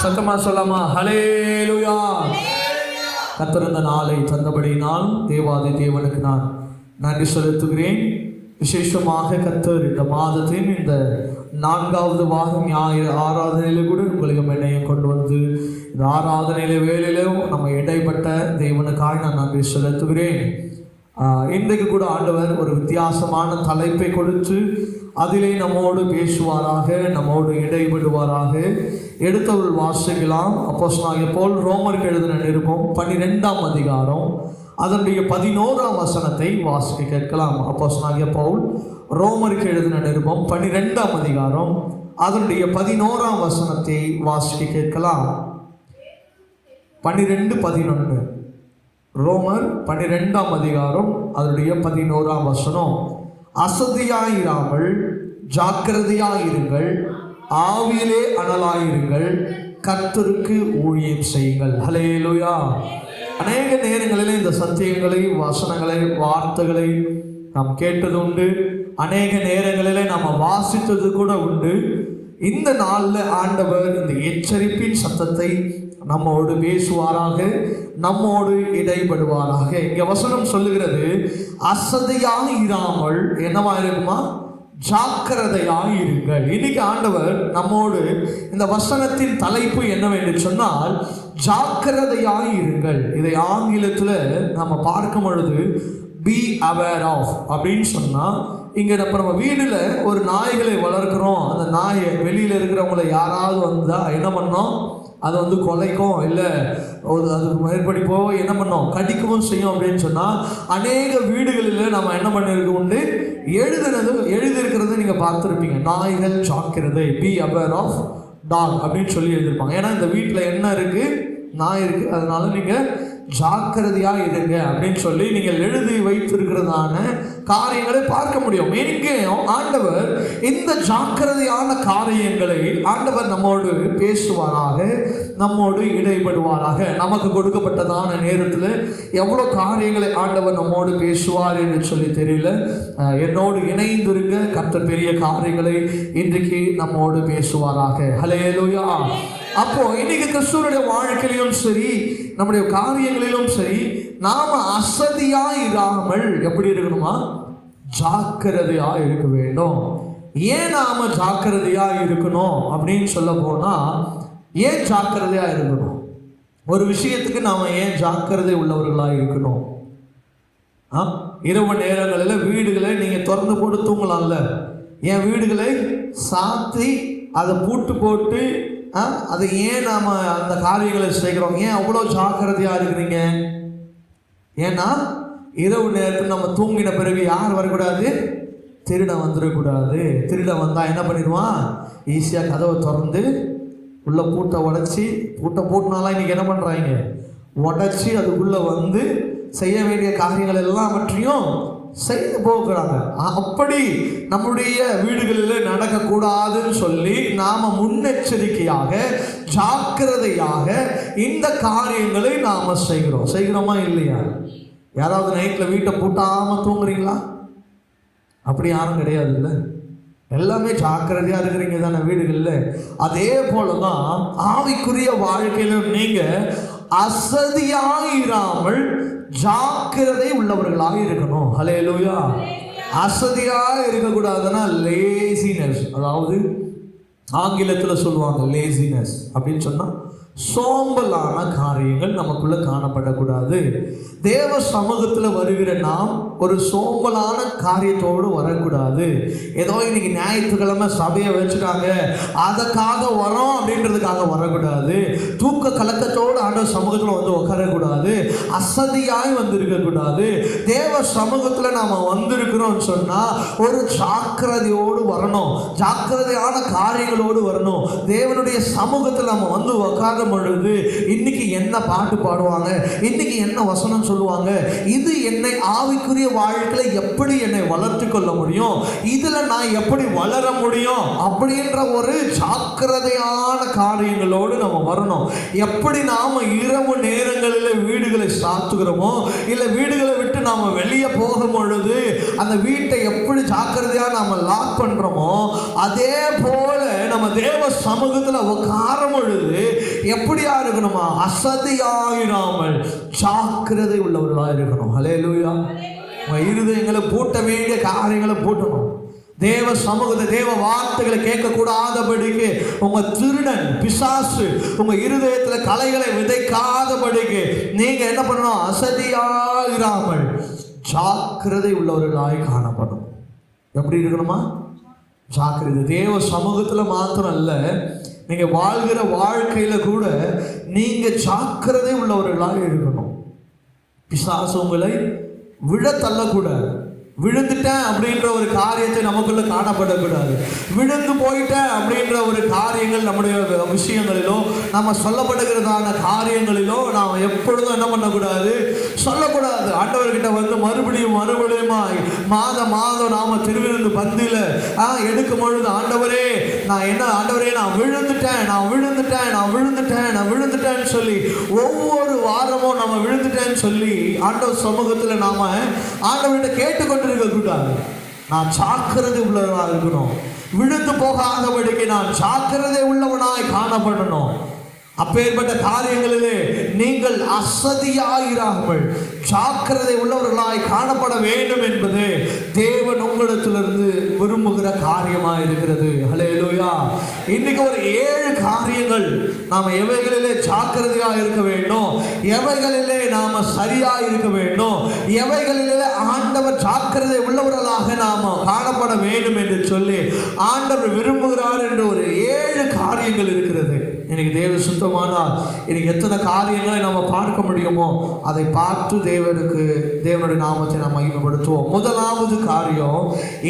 சத்தமா சொல்லாமா? ஹல்லேலூயா. கர்த்தர் இந்த நாளை தந்தபடியினால் தேவாதி தேவனுக்கு நான் நன்றி செலுத்துகிறேன். விசேஷமாக கர்த்தர் இந்த மாதத்தின் இந்த 4வது வாரம் ஞாயிறு ஆராதனையில கூட உங்களுக்கு என்னையும் கொண்டு வந்து இந்த ஆராதனையில வேலையிலும் நம்ம இடைப்பட்ட தேவனுக்காக நான் நன்றி செலுத்துகிறேன். இன்றைக்கு கூட ஆண்டவர் ஒரு வித்தியாசமான தலைப்பை கொடுத்து அதிலே நம்மோடு பேசுவாராக, நம்மோடு இடைபடுவாராக. எடுத்தவர்கள் வாசிக்கலாம். அப்போஸ்தலனாகிய பவுல் ரோமருக்கு எழுதின நிருபம் 12ஆம் அதிகாரம் அதனுடைய 11ஆம் வசனத்தை வாசிக்க கேட்கலாம். அப்போஸ்தலனாகிய பவுல் ரோமருக்கு எழுதின நிருபம் 12ஆம் அதிகாரம் அதனுடைய 11ஆம் வசனத்தை வாசிக்க கேட்கலாம். 12:11 ரோமர் 12ஆம் அதிகாரம் அதனுடைய 11ஆம் வசனம். அசதியாயிராமல் ஜாக்கிரதையாயிருங்கள், ஆவியிலே அனலாயிருங்கள், கர்த்தருக்கு ஊழியம் செய்யுங்கள். ஹல்லேலூயா. அநேக நேரங்களிலே இந்த சத்தியங்களை, வசனங்களை, வார்த்தைகளை நாம் கேட்டது உண்டு. அநேக நேரங்களிலே நாம் வாசித்தது கூட உண்டு. இந்த நாளில் ஆண்டவர் இந்த எச்சரிப்பின் சத்தத்தை நம்மோடு பேசுவாராக, நம்மோடு இடைபடுவாராக. இங்க வசனம் சொல்லுகிறது, அசதியாக இராமல் என்னவா இருக்குமா? ஜாக்கிரதையாக இருங்கள். இன்னைக்கு ஆண்டவர் நம்மோடு இந்த வசனத்தின் தலைப்பு என்னவென்று சொன்னால் ஜாக்கிரதையாக இருங்கள். இதை ஆங்கிலத்தில் நம்ம பார்க்கும் பொழுது பி அவேர் ஆஃப் அப்படின்னு சொன்னால், இங்கே நம்ம வீட்டில் ஒரு நாய்களை வளர்க்குறோம். அந்த நாயை வெளியில் இருக்கிறவங்கள யாராவது வந்தால் என்ன பண்ணோம்? அதை வந்து கொலைக்கும், இல்லை அதுக்கு மேற்படி போக என்ன பண்ணோம், கடிக்கவும் செய்யும் அப்படின்னு சொன்னால், அநேக வீடுகளில் நம்ம என்ன பண்ணியிருக்க உண்டு, எழுதியிருக்கிறத நீங்கள் பார்த்துருப்பீங்க. நாய்கள் ஜாக்கிரதை, பி அவேர் ஆஃப் டாக் அப்படின்னு சொல்லி எழுதியிருப்பாங்க. ஏன்னா இந்த வீட்டில் என்ன இருக்குது, நாய் இருக்குது, அதனால நீங்கள் ஜாக்கிரதையாக இருங்க அப்படின்னு சொல்லி நீங்கள் எழுதி வைத்திருக்கிறதான காரியங்களை பார்க்க முடியும். எங்கேயும் ஆண்டவர் இந்த ஜாக்கிரதையான காரியங்களை ஆண்டவர் நம்மோடு பேசுவாராக, நம்மோடு இடைபடுவாராக. நமக்கு கொடுக்கப்பட்டதான நேரத்தில் எவ்வளோ காரியங்களை ஆண்டவர் நம்மோடு பேசுவார் என்று சொல்லி தெரியல. என்னோடு இணைந்திருங்க. கர்த்தர் பெரிய காரியங்களை இன்றைக்கு நம்மோடு பேசுவாராக. ஹல்லேலூயா. அப்போ இன்னைக்கு கிறிஸ்துவனுடைய வாழ்க்கையிலும் சரி, நம்முடைய காரியங்களிலும் சரி, நாம அசதியா இராமல் எப்படி இருக்கணுமா? ஜாக்கிரதையா இருக்க வேண்டும். ஏன் நாம ஜாக்கிரதையா இருக்கணும் அப்படின்னு சொல்ல போனா, ஏன் ஜாக்கிரதையா இருக்கணும்? ஒரு விஷயத்துக்கு நாம ஏன் ஜாக்கிரதை உள்ளவர்களா இருக்கணும்? இரவு நேரங்களில் வீடுகளை நீங்க திறந்து போட்டு தூங்கலாம்ல. என் வீடுகளை சாத்தி அதை பூட்டு போட்டு அதை ஏன் நாம் அந்த காரியங்களை செய்கிறோம்? ஏன் அவ்வளோ ஜாக்கிரதையாக இருக்கிறீங்க? ஏன்னா இரவு நேரத்தில் நம்ம தூங்கின பிறகு யார் வரக்கூடாது? திருடன் வந்துடக்கூடாது. திருடன் வந்தால் என்ன பண்ணிடுவான்? ஈஸியாக கதவை திறந்து உள்ள பூட்டை உடச்சி, பூட்டை போட்டுனாலாம் இன்றைக்கி என்ன பண்ணுறாங்க, உடச்சி அதுக்குள்ளே வந்து செய்ய வேண்டிய காரியங்கள் எல்லாவற்றையும் செய்து போகிறாங்க. அப்படி நம்முடைய வீடுகளில் நடக்கக்கூடாதுன்னு சொல்லி நாம் முன்னெச்சரிக்கையாக, ஜாக்கிரதையாக இந்த காரியங்களை நாம் செய்கிறோமா இல்லையா? யாராவது நைட்டில் வீட்டை பூட்டாமல் தூங்குறீங்களா? அப்படி யாரும் கிடையாது இல்லை. எல்லாமே ஜாக்கிரதையாக இருக்கிறீங்க தானே வீடுகளில். அதே போல தான் ஆவிக்குரிய வாழ்க்கையிலும் நீங்கள் அசதியாக இராமல் ஜாக்கிரதை உள்ளவர்களாக இருக்கணும். ஹல்லேலூயா. அசதியாக இருக்கக்கூடாதுன்னா லேசினஸ், அதாவது ஆங்கிலத்தில் சொல்லுவாங்க லேசினஸ் அப்படின்னு சொன்னால் சோம்பலான காரியங்கள் நமக்குள்ள காணப்படக்கூடாது. தேவ சமூகத்தில் வருகிற நாம் ஒரு சோம்பலான காரியத்தோடு வரக்கூடாது. ஏதோ இன்னைக்கு ஞாயிற்றுக்கிழமை சபையை வச்சுட்டாங்க அதுக்காக வரோம் அப்படின்றதுக்காக வரக்கூடாது. தூக்க கலக்கத்தோடு ஆண்டவர் சமூகத்தில் வந்து உட்காரக்கூடாது. அசதியாய் வந்திருக்கக்கூடாது. தேவ சமூகத்தில் நாம் வந்திருக்கிறோம்னு சொன்னால் ஒரு ஜாக்கிரதையோடு வரணும். ஜாக்கிரதையான காரியங்களோடு வரணும். தேவனுடைய சமூகத்தில் நம்ம வந்து உட்கார பொழுது இன்னைக்கு என்ன பாட்டு பாடுவாங்க, இன்னைக்கு என்ன வசனம் சொல்லுவாங்க, இது என்னை ஆவிக்குரிய வாழ்க்கையில எப்படி என்னை வளர்த்து கொள்ள முடியும், இதுல நான் எப்படி வளர முடியும் அப்படின்ற ஒரு ஜாக்கிரதையான காரியங்களோடு நம்ம வரணும். எப்படி நாம இரவு நேரங்களில் வீடுகளை சாத்துகிறோமோ, இல்லை வீடுகளை விட்டு நாம வெளியே போகும் பொழுது அந்த வீட்டை எப்படி ஜாக்கிரதையா நாம லாக் பண்றோமோ, அதே போல நம்ம தேவ சமூகத்தில் உட்காரும் பொழுது எப்படியா இருக்கணுமா? அசதியாயிராமல் ஜாக்கிரதை உள்ளவர்களாக இருக்கணும். ஹல்லேலூயா. உங்க இருதயங்களை பூட்ட வேண்டிய காரியங்களை பூட்டணும். தேவ சமூகத்தை, தேவ வார்த்தைகளை கேட்கக்கூடாதபடிக்கு உங்க திருடன் பிசாசு உங்க இருதயத்துல கலைகளை விதைக்காதபடிக்கு நீங்க என்ன பண்ணணும்? அசதியாயிராமல் ஜாக்கிரதை உள்ளவர்களாய் காணப்படும். எப்படி இருக்கணுமா? ஜாக்கிரதை. தேவ சமூகத்துல மாத்திரம் அல்ல, நீங்க வாழ்கிற வாழ்க்கையில கூட நீங்க ஜாக்கிரதை உள்ளவர்களாக இருக்கணும். பிசாசு உங்களை விழ தள்ளக்கூடாது. விழுந்துட்டேன் அப்படின்ற ஒரு காரியத்தை நமக்குள்ள காணப்படக்கூடாது. விழுந்து போயிட்டேன் அப்படின்ற ஒரு காரியங்கள் நம்முடைய விஷயங்களிலோ நம்ம சொல்லப்படுகிறதான காரியங்களிலோ நாம் எப்பொழுதும் என்ன பண்ணக்கூடாது? சொல்லக்கூடாது. ஆண்டவர்கிட்ட வந்து மறுபடியும் மாதம் நாம திருவிருந்து பந்தியில் எடுக்கும் பொழுது, ஆண்டவரே நான் விழுந்துட்டேன்னு சொல்லி ஒவ்வொரு வாரமும் நம்ம விழுந்துட்டேன்னு சொல்லி ஆண்டவர் சமூகத்தில் நாம ஆண்டவர்கிட்ட கேட்டுக்கொண்டு இருக்கக்கூடாது. நான் ஜாக்கிரதை உள்ளவனாக இருக்கணும். விழுந்து போகாதபடிக்கு நான் ஜாக்கிரதை உள்ளவனாய் காணப்படணும். அப்பேற்பட்ட காரியங்களிலே நீங்கள் அசதியாயிராமல் ஜாக்கிரதை உள்ளவர்களாய் காணப்பட வேண்டும் என்பது தேவன் உங்களிடத்திலிருந்து விரும்புகிற காரியமாக இருக்கிறது. ஹல்லேலூயா. இன்னைக்கு ஒரு 7 காரியங்கள் நாம எவைகளிலே ஜாக்கிரதையா இருக்க வேண்டும், எவைகளிலே நாம சரியா இருக்க வேண்டும், எவைகளிலே ஆண்டவர் ஜாக்கிரதை உள்ளவர்களாக நாம காணப்பட வேண்டும் என்று சொல்லி ஆண்டவர் விரும்புகிறார் என்று ஒரு 7 காரியங்கள் இருக்கிறது. இன்னைக்கு தேவ சுத்தமானால் இன்னைக்கு எத்தனை காரியங்களை நம்ம பார்க்க முடியுமோ அதை பார்த்து தேவனுடைய நாமத்தை நாம் மகிமைப்படுத்துவோம். முதலாவது காரியம்,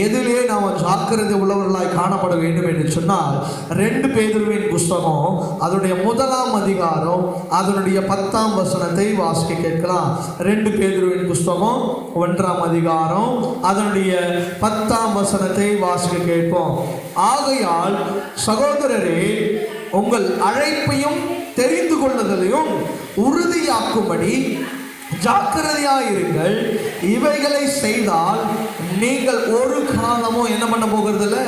எதிலே நாம் ஜாக்கிரதை உள்ளவர்களாய் காணப்பட வேண்டும் என்று சொன்னால் 2 பேதுருவின் புஸ்தகம் அதனுடைய 1ஆம் அதிகாரம் அதனுடைய 10ஆம் வசனத்தை வாசிக்க கேட்கலாம். 2 பேதுருவின் புஸ்தகம் 1ஆம் அதிகாரம் அதனுடைய 10ஆம் வசனத்தை வாசிக்க கேட்போம். ஆகையால் சகோதரரே, உங்கள் அழைப்பையும் தெரிந்து கொள்ளுதலையும் உறுதியாக்கும்படி ஜாக்கிரதையாயிருங்கள். இவைகளை செய்தால் நீங்கள் ஒரு காலமும் என்ன பண்ண போகிறது இல்லை,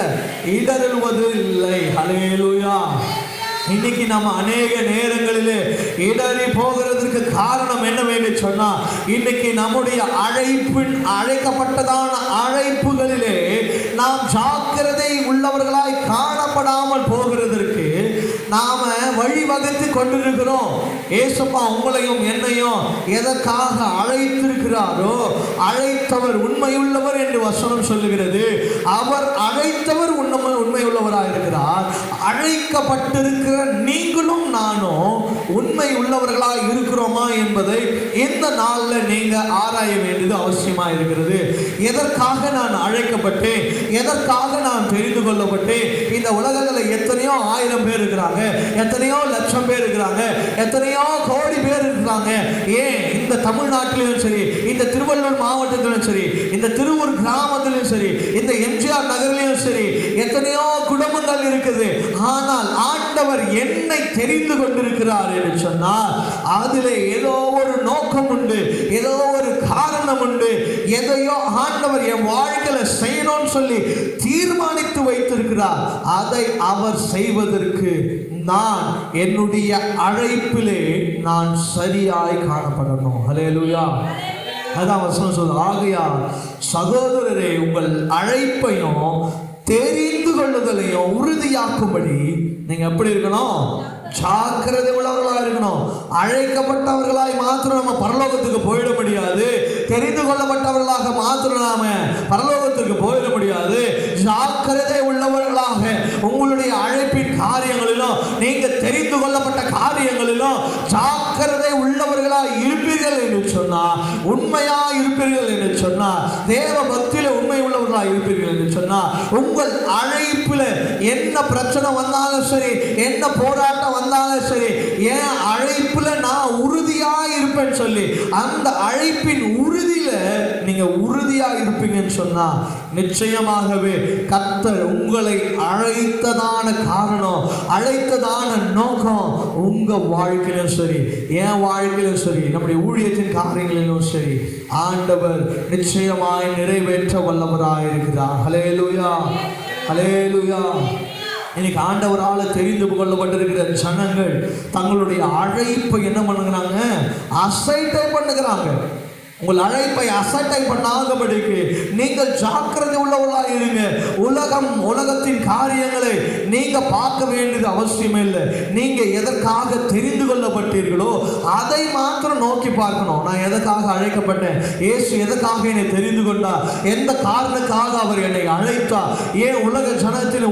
இடறுவது இல்லை. ஹல்லேலூயா. இன்னைக்கு நம்ம அநேக நேரங்களிலே இடறி போகிறதுக்கு காரணம் என்னவென்று சொன்னால், இன்னைக்கு நம்முடைய அழைக்கப்பட்டதான அழைப்புகளிலே நாம் ஜாக்கிரதை உள்ளவர்களாய் காணப்படாமல் போகிறதற்கு நாம வழிவகுத்து கொண்டிருக்கிறோம். ஏசப்பா உங்களையும் என்னையும் எதற்காக அழைத்திருக்கிறாரோ, அழைத்தவர் உண்மையுள்ளவர் என்று வசனம் சொல்லுகிறது. அவர் அழைத்தவர் உண்மையுள்ளவராக இருக்கிறார். அழைக்கப்பட்டிருக்கிற நீங்களும் நானும் உண்மை உள்ளவர்களாக இருக்கிறோமா என்பதை இந்த நாளில் நீங்க ஆராய வேண்டியது அவசியமா இருக்கிறது. எதற்காக நான் அழைக்கப்பட்டேன், எதற்காக நான் தெரிந்து கொள்ளப்பட்டேன்? இந்த உலகத்தில் எத்தனையோ 1000 பேர் இருக்கிறாங்க, எத்தனையோ லட்சம் பேர் இருக்கிறாங்க, எத்தனையோ கோடி பேர் இருக்கிறாங்க. ஏன் இந்த தமிழ்நாட்டிலும் சரி, இந்த திருவள்ளூர் மாவட்டத்திலும் சரி, இந்த திருவூர் கிராமத்திலும் சரி, இந்த எம்ஜிஆர் நகரிலும் சரி, எத்தனையோ குடும்பங்கள் இருக்குது. ஆனால் ஆண்டவர் என்னை தெரிந்து கொண்டிருக்கிறார் என்று சொன்னால் அதிலே ஏதோ ஒரு நோக்கம் உண்டு, ஏதோ ஒரு காரணம் உண்டு. எதையோ ஆண்டவர் என் வாழ்க்கையில செய்யணும்னு சொல்லி தீர்மானித்து வைத்திருக்கிறார். அதை அவர் செய்வதற்கு நான் என்னுடைய அழைப்பிலே நான் சரியாய் காணப்படணும். ஹல்லேலூயா. அதான் வசனம் சொல்லுது. ஆகையால் சகோதரரே, உங்கள் அழைப்பையும் தெரிந்து கொள்ளுதலையும் உறுதியாக்கும்படி நீங்க எப்படி இருக்கணும்? ஜாக்கிரதை உள்ளவர்களாக இருக்கணும். அழைக்கப்பட்டவர்களாய் மாத்திரம் நம்ம பரலோகத்துக்கு போயிட முடியாது. தெரிந்து கொள்ளப்பட்டவர்களாக மாத்திரம் நாம பரலோகத்துக்கு போயிட முடியாது. ஜாக்கிரதை உள்ளவர்களாக உங்களுடைய அழைப்பின் காரியங்களிலும் நீங்க தெரிந்து கொள்ளப்பட்ட காரியங்களிலும் ஜாக்கிரதை உள்ளவர்களாக இருப்பீர்கள் என்று சொன்னார், உண்மையா இருப்பீர்கள் என்று சொன்னார், தேவ பக்தியில உண்மை உள்ளவர்களாக இருப்பீர்கள் என்று சொன்னார், உங்கள் அழைப்புல என்ன பிரச்சனை வந்தாலும் சரி, என்ன போராட்டம் வந்தாலும் சரி, என் அழைப்புல நான் உறுதியா இருப்பேன்னு சொல்லி அந்த அழைப்பின் உறுதியில நீங்க உறுதியா இருப்பீங்கன்னு சொன்னா நிச்சயமாகவே கர்த்தர் உங்களை அழைத்ததான காரணம், அழைத்ததான நோக்கம் உங்க வாழ்க்கையிலும் சரி, என் வாழ்க்கையிலும் சரி, நம்முடைய ஊழியத்தின் காரியங்களிலும் சரி ஆண்டவர் நிச்சயமாய் நிறைவேற்ற வல்லவராய் இருக்கிறார். ஹல்லேலூயா, ஹல்லேலூயா. இன்னைக்கு ஆண்டவரால் தெரிந்து கொள்ளப்பட்டிருக்கிற ஜனங்கள் தங்களுடைய அழைப்பை என்ன பண்ணுகிறாங்க? அசட்டை பண்ணுகிறாங்க. உங்கள் அழைப்பை அசட்டை பண்ணாதபடிக்கு நீங்கள் ஜாக்கிரதை உள்ளவர்களாக இருங்க. உலகத்தின் காரியங்களை நீங்க பார்க்க வேண்டியது அவசியம் இல்லை. நீங்க எதற்காக தெரிந்து கொள்ளப்பட்டீர்களோ அதை மாத்திரம் நோக்கி பார்க்கணும். நான் எதற்காக அழைக்கப்பட்டேன்? இயேசு எதற்காக என்னை தெரிந்து கொண்டார்? எந்த காரணத்துக்காக அவர் என்னை அழைத்தார்? ஏன்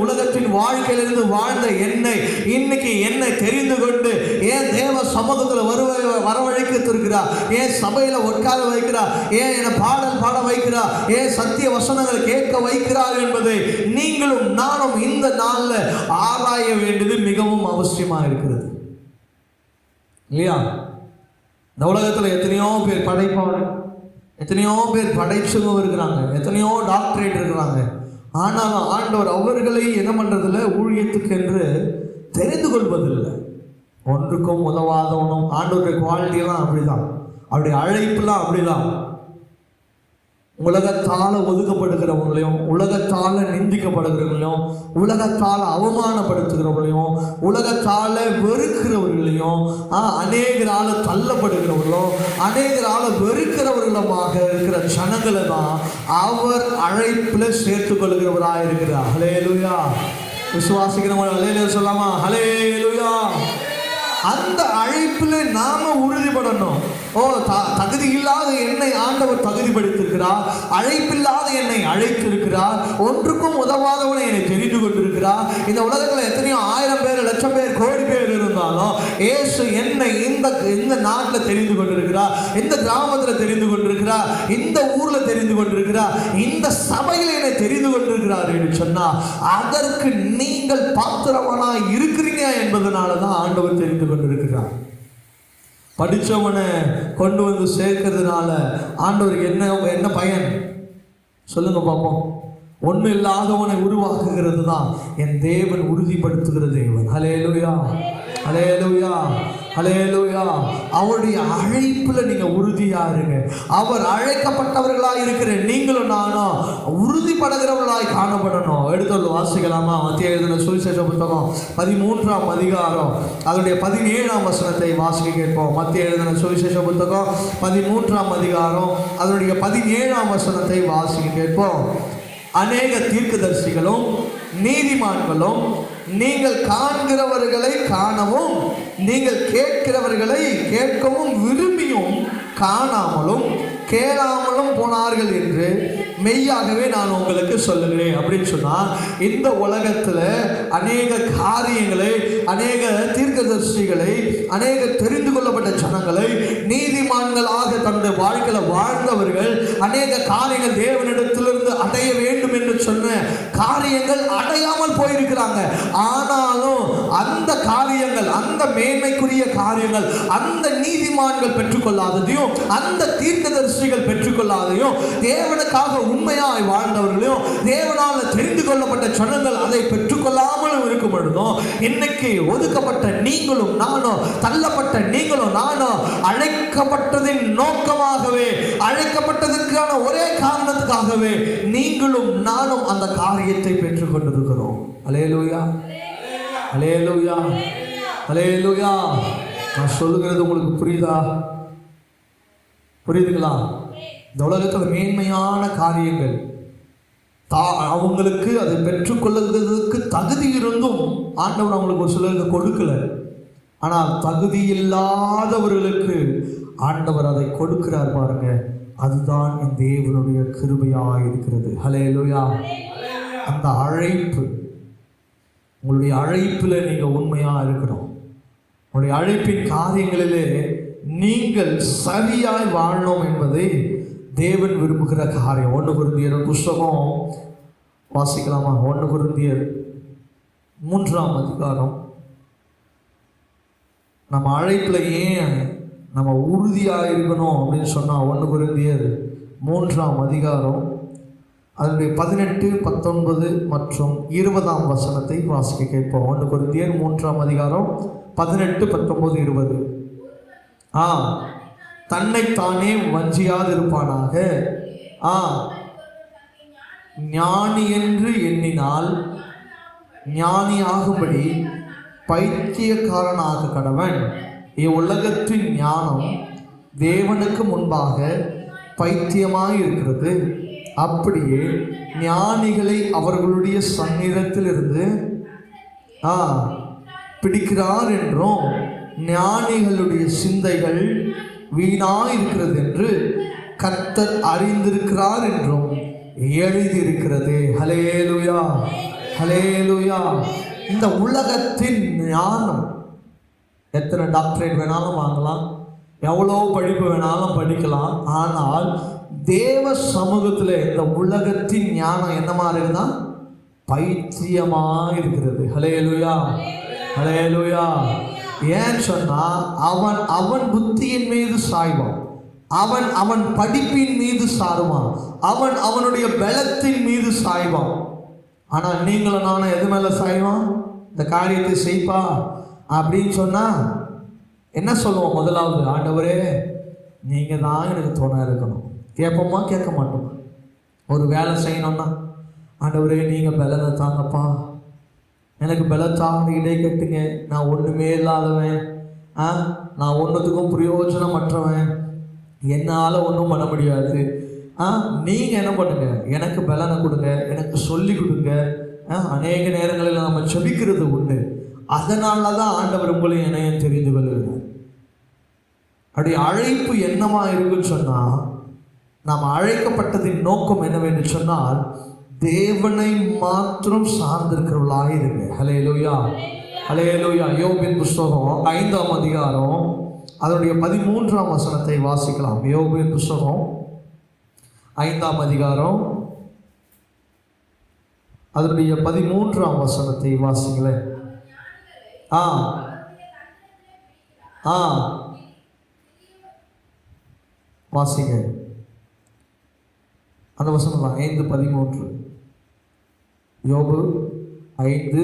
உலகத்தின் வாழ்க்கையிலிருந்து வாழ்ந்த என்னை இன்னைக்கு என்னை தெரிந்து கொண்டு ஏன் தேவ சமூகத்தில் வரவழைக்கிறார்? ஏன் சபையில் உட்கார வைக்கிறார்? ஏன் என பாடல் பாட வைக்கிறார்? ஏன் சத்திய வசனங்களை கேட்க வைக்கிறார் என்பதை நீங்களும் நானும் இந்த நாள்ல ஆராய வேண்டியது மிகவும் அவசியமா இருக்கிறது இல்லையா? இந்த உலகத்துல எத்தனையோ பேர் படைப்பாளர், எத்தனையோ பேர் படைச்சவங்க இருக்கிறாங்க, எத்தனையோ டாக்டரேட் இருக்கிறாங்க. ஆனாலும் ஆண்டவர் அவர்களை என்ன பண்றதில்லை, ஊழியத்துக்கு என்று தெரிந்து கொள்வதில்லை. ஒன்றுக்கும் உதவாதவனும். ஆண்டவருடைய குவாலிட்டியெல்லாம் அப்படிதான், அவருடைய அழைப்புலாம் அப்படிதான். உலகத்தால் ஒதுக்கப்படுகிறவங்களையும், உலகத்தால் நிந்திக்கப்படுகிறவங்களையும், உலகத்தால் அவமானப்படுத்துகிறவங்களையும், உலகத்தால் வெறுக்கிறவர்களையும், அநேகரால் தள்ளப்படுகிறவர்களும், அநேகரால் வெறுக்கிறவர்களுமாக இருக்கிற ஜனங்களை தான் அவர் அழைப்பில் சேர்த்துக் கொள்கிறவராக இருக்கிறார். ஹல்லேலூயா. விசுவாசிக்கிறவங்க ஹல்லேலூயா சொல்லாமா? ஹல்லேலூயா. அந்த அழைப்பில் நாம உறுதிப்படணும். தகுதி இல்லாத என்னை ஆண்டவர் தகுதிப்படுத்திருக்கிறார், அழைப்பில்லாத என்னை அழைத்திருக்கிறார், ஒன்றுக்கும் உதவாதவனை என்னை தெரிந்து கொண்டிருக்கிறார். இந்த உலகத்தில் எத்தனையோ 1000 பேர், 1,00,000 பேர், கோடி பேர் இருந்தாலும் இயேசு என்னை இந்த நாட்டில் தெரிந்து கொண்டிருக்கிறார், இந்த கிராமத்தில் தெரிந்து கொண்டிருக்கிறார், இந்த ஊரில் தெரிந்து கொண்டிருக்கிறார், இந்த சபையில் என்னை தெரிந்து கொண்டிருக்கிறார் என்று சொன்னால் அதற்கு நீங்கள் பாத்திரவனாய் இருக்கிறீங்க என்பதனால தான் ஆண்டவர் தெரிந்து கொண்டிருக்கிறார். படித்தவனை கொண்டு வந்து சேர்க்கிறதுனால ஆண்டவருக்கு என்ன பயன் சொல்லுங்க பார்ப்போம்? ஒன்றும் இல்லாதவனை உருவாக்குகிறது தான் என் தேவன், உறுதிப்படுத்துகிற தேவன். ஹல்லேலூயா, ஹல்லேலூயா, ஹல்லேலூயா. அவருடைய அழைப்புல நீங்க உறுதியா இருங்க. அவர் அழைக்கப்பட்டவர்களாய் இருக்கிற நீங்களும் நானும் உறுதிப்படுகிறவர்களாய் காணப்படணும். எடுத்து வாசிக்கலாமா? மத்திய எழுதின சுவிசேஷ புத்தகம் 13ஆம் அதிகாரம் அதனுடைய 17ஆம் வசனத்தை வாசிக்க கேட்போம். மத்திய எழுதின சுவிசேஷ புத்தகம் 13ஆம் அதிகாரம் அதனுடைய 17ஆம் வசனத்தை வாசிக்க கேட்போம். அநேக தீர்க்கதரிசிகளும் நீதிமான்களும் நீங்கள் காண்கிறவர்களை காணவும் நீங்கள் கேட்கிறவர்களை கேட்கவும் விரும்பியும் காணாமலும் கேளாமலும் போனார்கள் என்று மெய்யாகவே நான் உங்களுக்கு சொல்லுகிறேன் அப்படின்னு சொன்னால், இந்த உலகத்தில் அநேக காரியங்களை, அநேக தீர்க்கதரிசிகளை, அநேக தெரிந்து கொள்ளப்பட்ட ஜனங்களை, நீதிமான்களாக தன்னுடைய வாழ்க்கையில் வாழ்ந்தவர்கள் அநேக காரியங்கள் தேவனிடத்திலிருந்து அடைய வேண்டும் என்று சொன்ன காரியங்கள் அடையாமல் போயிருக்கிறாங்க. ஆனாலும் அந்த காரியங்கள், அந்த மேன்மைக்குரிய காரியங்கள் அந்த நீதிமான்கள் பெற்றுக்கொள்ளாததையும் அந்த தீர்க்கதரிசிகள் பெற்றுக்கொள்ளாதையும், தேவனுக்காக உண்மையாய் வாழ்ந்தவர்களையும் தேவனால் தெரிந்து கொள்ளப்பட்ட ஜனங்கள் அதை பெற்றுக்கொள்ளாமலும் இருக்கும் பொழுதும், இன்னைக்கு ஒதுக்கப்பட்ட நீங்களும் நானும், தள்ளப்பட்ட நீங்களும் நானும் அழைக்கப்பட்டதின் நோக்கமாகவே, அழைக்கப்பட்டதற்கான ஒரே காரணத்துக்காகவே நீங்களும் நானும் அந்த காரியத்தை பெற்றுக் கொண்டிருக்கிறோம். அல்லேலூயா, அல்லேலூயா, அல்லேலூயா. நான் சொல்லுகிறது உங்களுக்கு புரியுதா? புரியுதுங்களா? இந்த உலகத்தில் மேன்மையான காரியங்கள் அவங்களுக்கு அதை பெற்றுக்கொள்ளுறதுக்கு தகுதி இருந்தும் ஆண்டவர் அவங்களுக்கு ஒரு சிலருக்கு கொடுக்கல. ஆனால் தகுதி இல்லாதவர்களுக்கு ஆண்டவர் அதை கொடுக்கிறார் பாருங்க. அதுதான் என் தேவனுடைய கிருபையாக இருக்கிறது. ஹல்லேலூயா. அந்த அழைப்பு, உங்களுடைய அழைப்பில் நீங்கள் உண்மையாக இருக்கணும். உங்களுடைய அழைப்பின் காரியங்களிலே நீங்கள் சரியாய் வாழணும் என்பதை தேவன் விரும்புகிற காரியம். 1 கொரிந்தியர் புஸ்தகம் வாசிக்கலாமா? 1 கொரிந்தியர் 3ஆம் அதிகாரம். நம்ம அழைப்பில் ஏன் நம்ம உறுதியாக இருக்கணும் அப்படின்னு சொன்னால் 1 கொரிந்தியர் 3ஆம் அதிகாரம் அதனுடைய 18, 19 மற்றும் 20ஆம் வசனத்தை வாசிக்க கேட்போம். 1 கொரிந்தியர் 3ஆம் அதிகாரம் 18, 19, 20. தன்னைத்தானே வஞ்சியாதிருப்பானாக. ஞானி என்று எண்ணினால் ஞானியாகும்படி பைத்தியக்காரனாக கடவன். இவ்வுலகத்தின் ஞானம் தேவனுக்கு முன்பாக பைத்தியமாய் இருக்கிறது. அப்படியே ஞானிகளை அவர்களுடைய சந்நிதத்திலிருந்து பிடிக்கிறார் என்றும் ஞானிகளுடைய சிந்தைகள் வீணாய் இருக்கிறது என்று கர்த்தர் அறிந்திருக்கிறார் என்றும் எழுதியிருக்கிறது. ஹல்லேலூயா, ஹல்லேலூயா. இந்த உலகத்தின் ஞானம், எத்தனை டாக்டரேட் வேணாலும் வாங்கலாம், எவ்வளோ படிப்பு வேணாலும் படிக்கலாம், ஆனால் தேவ சமூகத்தில் இந்த உலகத்தின் ஞானம் என்னமா இருக்குதா? பைத்தியமாக இருக்கிறது. ஹல்லேலூயா, ஹல்லேலூயா. ஏன்னு சொன்னா அவன் அவன் புத்தியின் மீது சாய்வான், அவன் அவன் படிப்பின் மீது சாருவான், அவன் அவனுடைய பலத்தின் மீது சாய்வான். ஆனால் நீங்களும் நானும் எது மேலே சாய்வான்? இந்த காரியத்தை செய்ப்பா அப்படின்னு சொன்னா என்ன சொல்லுவோம்? முதலாவது, ஆண்டவரே நீங்கள் தான் எனக்கு துணை இருக்கணும். கேட்போமா? கேட்க மாட்டோம். ஒரு வேலை செய்யணும்னா, ஆண்டவரே நீங்கள் பலனை தாங்கப்பா, எனக்கு பலத்தாங்க, இடை கட்டுங்க, நான் ஒன்றுமே இல்லாதவன், நான் ஒன்றுத்துக்கும் பிரயோஜனமற்றவன், என்னால் ஒன்றும் பண்ண முடியாது. நீங்கள் என்ன பண்ணுங்க, எனக்கு பலனை கொடுங்க, எனக்கு சொல்லி கொடுங்க. அநேக நேரங்களில் நம்ம செபிக்கிறது உண்டு. அதனால தான் ஆண்டவர் உங்களையும் என்னையும் தெரிந்து கொள்கிறார். அப்படி அழைப்பு என்னமா இருக்குன்னு சொன்னால், நாம் அழைக்கப்பட்டதின் நோக்கம் என்னவென்று சொன்னால், தேவனை மாத்திரம் சார்ந்திருக்கிறவர்களாக இருங்க. ஹல்லேலூயா, ஹல்லேலூயா. யோபின் புஸ்தகம் 5ஆம் அதிகாரம் அதனுடைய 13ஆம் வசனத்தை வாசிக்கலாம். யோபின் புஸ்தகம் 5ஆம் அதிகாரம் அதனுடைய 13ஆம் வசனத்தை வாசிங்களேன். வாசிங்க. அந்த வசனம் தான் 5:13. யோபு 5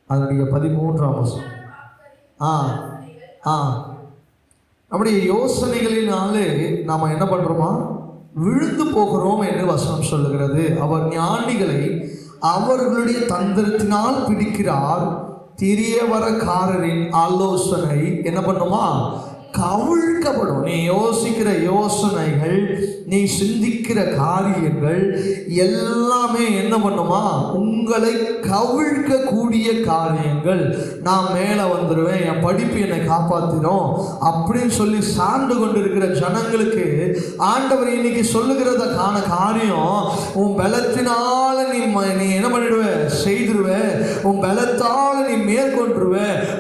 அதனுடைய 13ஆம் வசனம். நம்முடைய யோசனைகளினாலே நாம் என்ன பண்ணுறோமா? விழுந்து போகிறோம் என்று வசனம் சொல்லுகிறது. அவர் ஞானிகளை அவர்களுடைய தந்திரத்தினால் பிடிக்கிறார், திரியவரக்காரரின் ஆலோசனை என்ன பண்ணுமா? கவிழ்க்கப்படும். நீ யோசிக்கிற யோசனைகள், நீ சிந்திக்கிற காரியங்கள் எல்லாமே என்ன பண்ணுமா? உங்களை கவிழ்க்கக்கூடிய காரியங்கள். நான் மேலே வந்துடுவேன், என் படிப்பு என்னை காப்பாற்றிடும் அப்படின்னு சொல்லி சார்ந்து கொண்டிருக்கிற ஜனங்களுக்கு ஆண்டவர் இன்னைக்கு சொல்லுகிறதுக்கான காரியம், உன் பலத்தினால நீ என்ன பண்ணிடுவ? செய்திருவ. உன் பலத்தால் நீ மேற்கொண்டுருவ.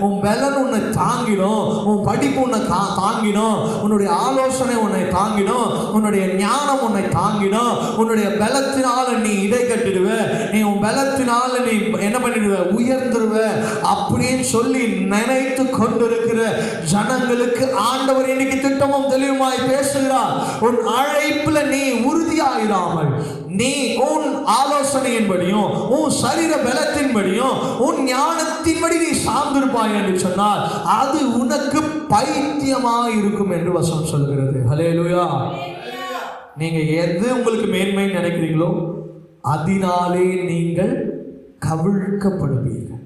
உன் பலன் உன்னை தாங்கிடும், உன் படிப்பு உன்னை தாங்கிடும், உன்னுடைய ஆலோசனை உன்னை தாங்கிடும், உன்னுடைய ஞானம் உன்னை தாங்கிடும். உன்னுடைய பலத்தினால நீ இடை கட்டிடுவ, நீ உன் பலத்தினால நீ என்ன பண்ணிடுவ? உயர்ந்துருவ அப்படின்னு சொல்லி நினைத்து கொண்டிருக்கிற ஜனங்களுக்கு ஆண்டவர் இன்னைக்கு திட்டமும் தெளிவுமாய் பேசுகிறார். உன் அழைப்புல நீ உறுதியாயிராமல், நீ உன் ஆலோசனையின்படியும் உன் சரீர பலத்தின்படியும் உன் ஞானத்தின்படி நீ சார்ந்திருப்பாய் என்று சொன்னால் அது உனக்கு பைத்தியமாக இருக்கும் என்று வசனம் சொல்கிறது. ஹல்லேலூயா. நீங்க எது உங்களுக்கு மேன்மை நினைக்கிறீங்களோ அதனாலே நீங்கள் கவிழ்க்கப்படுவீர்கள்.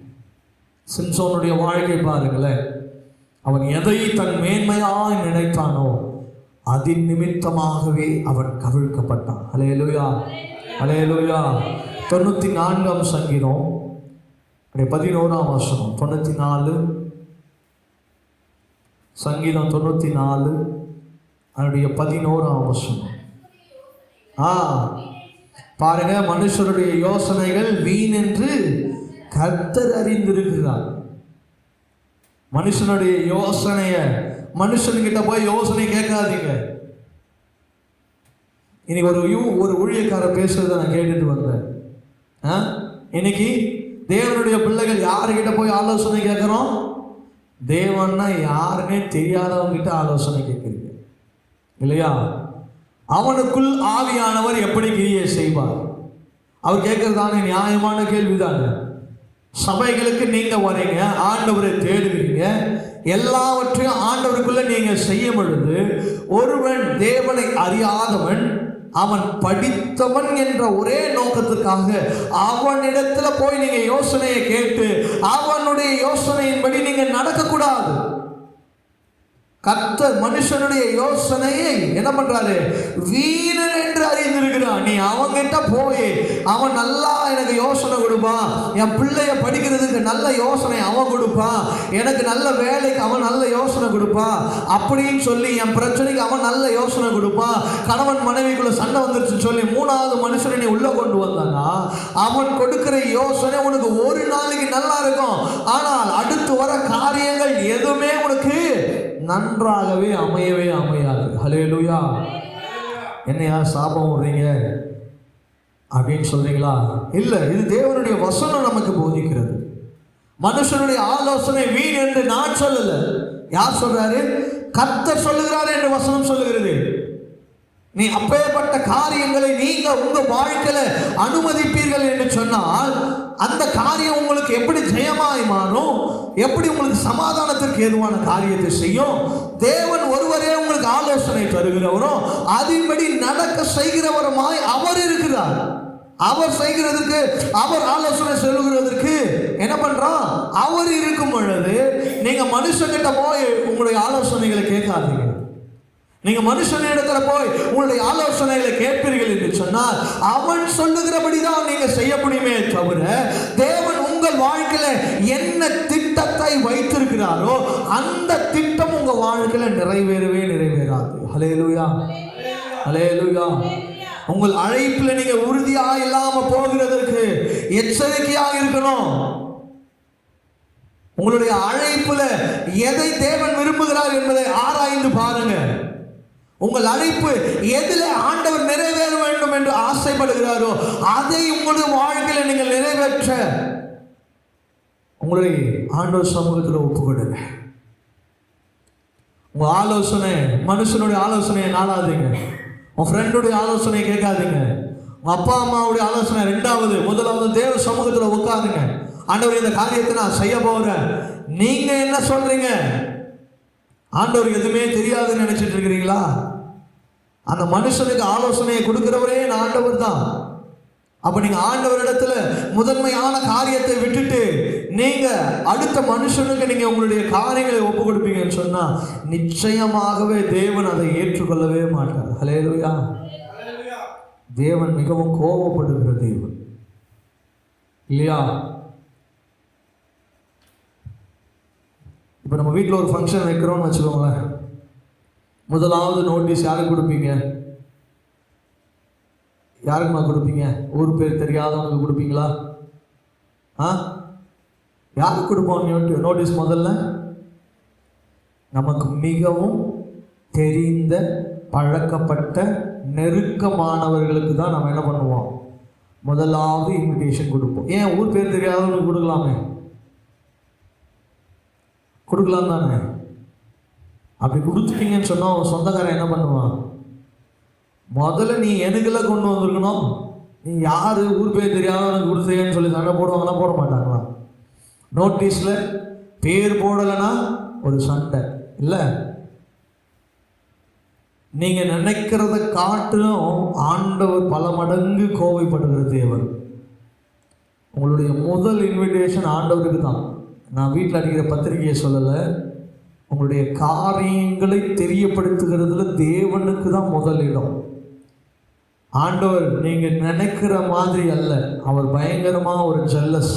சிம்சோனுடைய வாழ்க்கை பாருங்களேன். அவன் எதை தன் மேன்மையாய் நினைத்தானோ அதின் நிமித்தமாகவே அவன் கவிழ்க்கப்பட்டான். ஹல்லேலூயா, ஹல்லேலூயா. 94ஆம் சங்கீதம் 11ஆம் வசனம். 94 சங்கீதம் 94 அதனுடைய 11ஆம் வசனம். பாருங்க, மனுஷருடைய யோசனைகள் வீண் என்று கர்த்தர் அறிந்திருக்கிறார். மனுஷனுடைய யோசனைய மனுஷன்கிட்ட போய் யோசனை கேட்காதீங்க. இன்னைக்கு ஒரு ஊழியக்காரர் பேசுறத நான் கேட்டுட்டு வந்தேன். இன்னைக்கு தேவனுடைய பிள்ளைகள் யாருக்கிட்ட போய் ஆலோசனை கேட்குறோம்? தேவன்னா யாருன்னே தெரியாதவங்க கிட்ட ஆலோசனை கேட்குறீங்க இல்லையா? அவனுக்குள் ஆவியானவர் எப்படி கிரியை செய்வார்? அவர் கேட்கறதான நியாயமான கேள்விதாங்க. சபைகளுக்கு நீங்க வரீங்க, ஆண்டவரை தேடுவீங்க, எல்லாவற்றையும் ஆண்டவருக்குள்ள நீங்க செய்யும் பொழுது ஒருவன் தேவனை அறியாதவன் அவன் படித்தவன் என்ற ஒரே நோக்கத்துக்காக அவனிடத்துல போய் நீங்க யோசனையை கேட்டு அவனுடைய யோசனையின்படி நீங்க நடக்கக்கூடாது. கர்த்தர் மனுஷனுடைய யோசனையை என்ன பண்றாரு? வீணன் என்று அறிந்திருக்கிறான். நீ அவன்கிட்ட போய் அவன் நல்லா எனக்கு யோசனை கொடுப்பான், என் பிள்ளைய படிக்கிறதுக்கு நல்ல யோசனை அவன் கொடுப்பான், எனக்கு நல்ல வேலைக்கு அவன் நல்ல யோசனை கொடுப்பான் அப்படின்னு சொல்லி, என் பிரச்சனைக்கு அவன் நல்ல யோசனை கொடுப்பான், கணவன் மனைவிக்குள்ள சண்டை வந்துருச்சுன்னு சொல்லி மூணாவது மனுஷனை நீ உள்ள கொண்டு வந்தானா அவன் கொடுக்கிற யோசனை உனக்கு ஒரு நாளைக்கு நல்லா இருக்கும். ஆனால் அடுத்து வர காரியங்கள் எதுவுமே உனக்கு நன்றாகவே அமையவே அமையாது. ஹல்லேலூயா. என்னையா சாபம் விடுறீங்க அப்படின்னு சொல்றீங்களா? இல்லை, இது தேவனுடைய வசனம் நமக்கு போதிக்கிறது. மனுஷனுடைய ஆலோசனை வீண் என்று நான் சொல்லல. யார் சொல்றாரு? கர்த்தர் சொல்லுகிறாரு என்று வசனம் சொல்லுகிறது. நீ அப்பேற்பட்ட காரியங்களை நீங்க உங்க வாழ்க்கையில அனுமதிப்பீர்கள் என்று சொன்னால் அந்த காரியம் உங்களுக்கு எப்படி ஜெயமாய் மாறும்? எப்படி உங்களுக்கு சமாதானத்திற்கு ஏதுவான காரியத்தை செய்யும்? தேவன் ஒருவரே உங்களுக்கு ஆலோசனை தருகிறவரும் அதன்படி நடக்க செய்கிறவருமாய் அவர் இருக்கிறார். அவர் செய்கிறதுக்கு, அவர் ஆலோசனை சொல்லுகிறதுக்கு என்ன பண்றான்? அவர் இருக்கும் பொழுது நீங்க மனுஷங்கிட்ட போய் உங்களுடைய ஆலோசனைகளை கேட்காதீங்க. நீங்க மனுஷனிடத்துல போய் உங்களுடைய ஆலோசனைகளை கேட்பீர்கள் என்று சொன்னால் அவன் சொல்லுகிறபடிதான் நீங்க செய்ய முடியுமே தவிர, தேவன் உங்கள் வாழ்க்கையில என்ன திட்டத்தை வைத்திருக்கிறாரோ அந்த திட்டம் உங்க வாழ்க்கையில நிறைவேறவே நிறைவேறாது. ஹல்லேலூயா, ஹல்லேலூயா. உங்கள் அழைப்புல நீங்க உறுதியா இல்லாம போகிறதற்கு எச்சரிக்கையா இருக்கணும். உங்களுடைய அழைப்புல எதை தேவன் விரும்புகிறார் என்பதை ஆராய்ந்து பாருங்க. உங்கள் அழைப்பு எதில் ஆண்டவர் நிறைவேற வேண்டும் என்று ஆசைப்படுகிறாரோ அதை உங்களுடைய வாழ்க்கையில் நீங்கள் நிறைவேற்ற உங்களுடைய ஆண்டவர் சமூகத்தில் ஒப்புக்கொடுங்க. உங்க ஆலோசனை மனுஷனுடைய ஆலோசனையை நாடாதீங்க. உன் ஃப்ரெண்டுடைய ஆலோசனையை கேட்காதீங்க. உங்க அப்பா அம்மாவுடைய ஆலோசனை ரெண்டாவது. முதலாவது தேவ சமூகத்தில் உட்காருங்க. ஆண்டவர் இந்த காரியத்தை நான் செய்ய போகிறேன். நீங்க என்ன சொல்றீங்க? ஆண்டவர் எதுவுமே தெரியாதுன்னு நினைச்சிட்டு இருக்கிறீங்களா? அந்த மனுஷனுக்கு ஆலோசனையை கொடுக்கிறவரே ஆண்டவர் தான். அப்ப நீங்க ஆண்டவரிடத்துல முதன்மையான காரியத்தை விட்டுட்டு நீங்க அடுத்த மனுஷனுக்கு நீங்க உங்களுடைய காரியங்களை ஒப்பு கொடுப்பீங்கன்னு சொன்னா நிச்சயமாகவே தேவன் அதை ஏற்றுக்கொள்ளவே மாட்டார். ஹல்லேலூயா. தேவன் மிகவும் கோபப்படுகிற தேவன் இல்லையா? இப்போ நம்ம வீட்டில் ஒரு ஃபங்க்ஷன் வைக்கிறோம்னு வச்சுக்கோங்களேன். முதலாவது நோட்டீஸ் யாருக்கு கொடுப்பீங்க? யாருக்குமா கொடுப்பீங்க? ஊர் பேர் தெரியாதவங்களுக்கு கொடுப்பீங்களா? யாருக்கு கொடுப்போம் நோட்டீஸ்? முதல்ல நமக்கு மிகவும் தெரிந்த பழக்கப்பட்ட நெருக்கமானவர்களுக்கு தான் நம்ம என்ன பண்ணுவோம்? முதலாவது இன்விடேஷன் கொடுப்போம். ஏன் ஊர் பேர் தெரியாதவங்களுக்கு கொடுக்கலாமே? கொடுக்கலாம் தானே? அப்படி கொடுத்துட்டீங்கன்னு சொன்னா அவன் சொந்தக்காரன் என்ன பண்ணுவான்? முதல்ல நீ எனக்குலாம் கொண்டு வந்திருக்கணும். நீ யாரு ஊர் பேர் தெரியாதவனுக்கு கொடுத்தேன்னு சொல்லி சண்டை போடுவாங்களா? போட மாட்டாங்களா? நோட்டீஸ்ல பேர் போடலைன்னா ஒரு சண்டை இல்லை. நீங்க நினைக்கிறத காட்டிலும் ஆண்டவர் பல மடங்கு கோவைப்படுகிற தேவன். உங்களுடைய முதல் இன்விடேஷன் ஆண்டவருக்கு தான். நான் வீட்டில் அடிக்கிற பத்திரிகையை சொல்லலை. உங்களுடைய காரியங்களை தெரியப்படுத்துகிறதுல தேவனுக்கு தான் முதல் இடம். ஆண்டவர் நீங்க நினைக்கிற மாதிரி அல்ல. அவர் பயங்கரமா ஒரு ஜெல்லஸ்.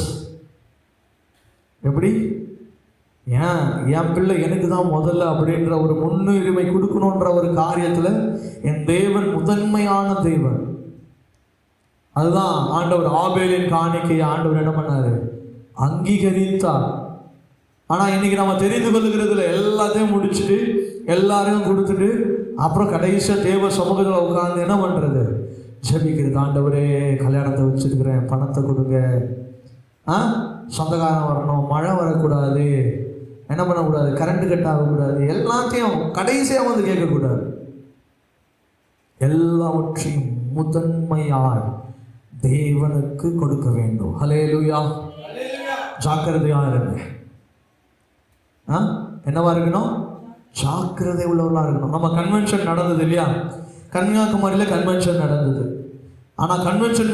எப்படி? என் பிள்ளை எனக்கு தான் முதல்ல அப்படின்ற ஒரு முன்னுரிமை கொடுக்கணுன்ற ஒரு காரியத்தில் என் தேவன் முதன்மையான தேவன். அதுதான் ஆண்டவர் ஆபேலின் காணிக்கையை ஆண்டவர் என்ன பண்ணாரு? அங்கீகரித்தார். ஆனால் இன்னைக்கு நம்ம தெரிந்து கொள்ளுகிறதுல எல்லாத்தையும் முடிச்சுட்டு எல்லாரையும் கொடுத்துட்டு அப்புறம் கடைசியாக தேவ சமூகத்தில் உட்காந்து என்ன பண்ணுறது? ஜெபிக்கிறது. ஆண்டவரே கல்யாணத்தை வச்சுருக்கிறேன், பணத்தை கொடுங்க, சொந்தக்காரன் வரணும், மழை வரக்கூடாது, என்ன பண்ணக்கூடாது, கரண்ட் கட் ஆகக்கூடாது, எல்லாத்தையும் கடைசியாக வந்து கேட்கக்கூடாது. எல்லாவற்றையும் முதன்மையாய் தேவனுக்கு கொடுக்க வேண்டும். ஹல்லேலூயா. ஜாக்கிரதையா இருங்க. என்னவா இருக்கணும்? ஜாக்கிரதை உள்ளவர்களா இருக்கணும். நம்ம கன்வென்ஷன் நடந்தது இல்லையா? கன்னியாகுமரியில் கன்வென்ஷன் நடந்தது. ஆனால் கன்வென்ஷன்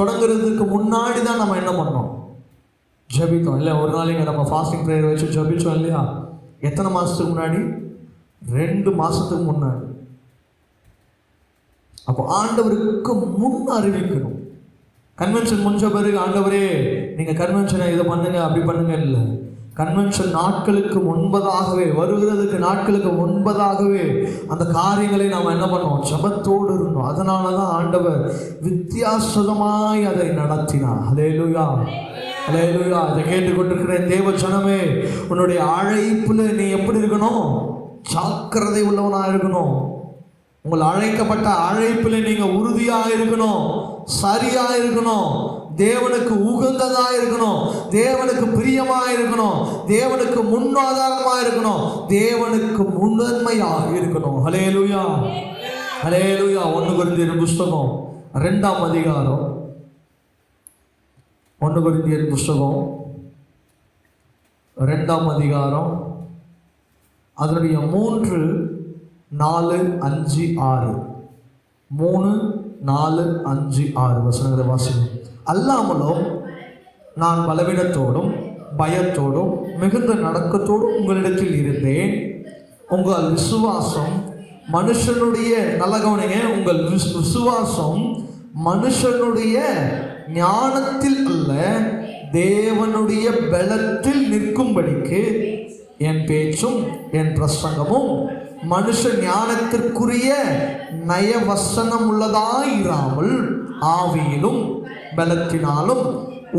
தொடங்குறதுக்கு முன்னாடி தான் நம்ம என்ன பண்ணோம்? ஜபித்தோம் இல்லையா? ஒரு நாளைக்கு நம்ம ஃபாஸ்டிங் ப்ரேயர் வச்சு ஜபிச்சோம் இல்லையா? எத்தனை மாதத்துக்கு முன்னாடி? 2 மாதத்துக்கு முன்னாடி. அப்போ ஆண்டவருக்கு முன் அறிவிக்கணும். கன்வென்ஷன் முடிஞ்ச பிறகு ஆண்டவரே நீங்கள் கன்வென்ஷனை இதை பண்ணுங்க அப்படி பண்ணுங்க இல்லை. கன்வென்ஷன் நாட்களுக்கு முன்பதாகவே, வருகிறதுக்கு நாட்களுக்கு முன்பதாகவே அந்த காரியங்களை நாம் என்ன பண்ணோம்? ஜபத்தோடு இருந்தோம். அதனால தான் ஆண்டவர் வித்தியாசமாய் அதை நடத்தினார். ஹல்லேலூயா, ஹல்லேலூயா. இதை கேட்டுக்கொண்டிருக்கிற தேவ ஜனமே, உன்னுடைய அழைப்புல நீ எப்படி இருக்கணும்? ஜாக்கிரதை உள்ளவனாக இருக்கணும். உங்கள் அழைக்கப்பட்ட அழைப்பில் நீங்கள் உறுதியாக இருக்கணும், சரியாக இருக்கணும், தேவனுக்கு உகந்ததாக இருக்கணும், தேவனுக்கு பிரியமாக இருக்கணும், தேவனுக்கு முன்னாதாரமாக இருக்கணும், தேவனுக்கு முதன்மையாக இருக்கணும். ஹல்லேலூயா, ஹல்லேலூயா. 1 கொரிந்தியர் புஸ்தகம் 2ஆம் அதிகாரம், 1 கொரிந்தியர் புஸ்தகம் 2ஆம் அதிகாரம் அதனுடைய 3, 4, 5, 6 3, 4, 5, 6 வசனங்களை வாசிக்கும். அல்லாமலும் நான் பலவீனத்தோடும் பயத்தோடும் மிகுந்த நடக்கத்தோடும் உங்களிடத்தில் இருந்தேன். உங்கள் விசுவாசம் மனுஷனுடைய, நல்ல கவனிங்க, உங்கள் விசுவாசம் மனுஷனுடைய ஞானத்தில் அல்ல, தேவனுடைய பலத்தில் நிற்கும்படிக்கு என் பேச்சும் என் பிரசங்கமும் மனுஷ ஞானத்திற்குரிய நயவசனம் உள்ளதாயிராமல் ஆவியிலும் பலத்தினாலும்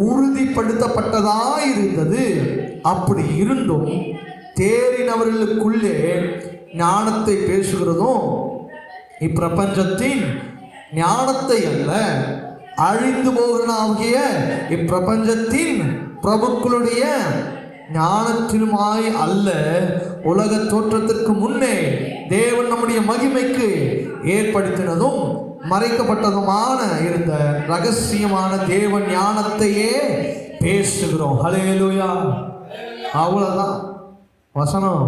உறுதிப்படுத்தப்பட்டதாயிருந்தது. அப்படி இருந்தும் தேறினவர்களுக்குள்ளே ஞானத்தை பேசுகிறதும் இப்பிரபஞ்சத்தின் ஞானத்தை அல்ல, அழிந்து போகிறனாகிய இப்பிரபஞ்சத்தின் பிரபுக்களுடைய ஞானத்திலுமாய் அல்ல, உலக தோற்றத்திற்கு முன்னே தேவன் நம்முடைய மகிமைக்கு ஏற்படுத்தினதும் மறைக்கப்பட்டதுமான இருந்த ரகசியமான தேவன் ஞானத்தையே பேசுகிறோம். ஹல்லேலூயா. அவ்வளோதான் வசனம்.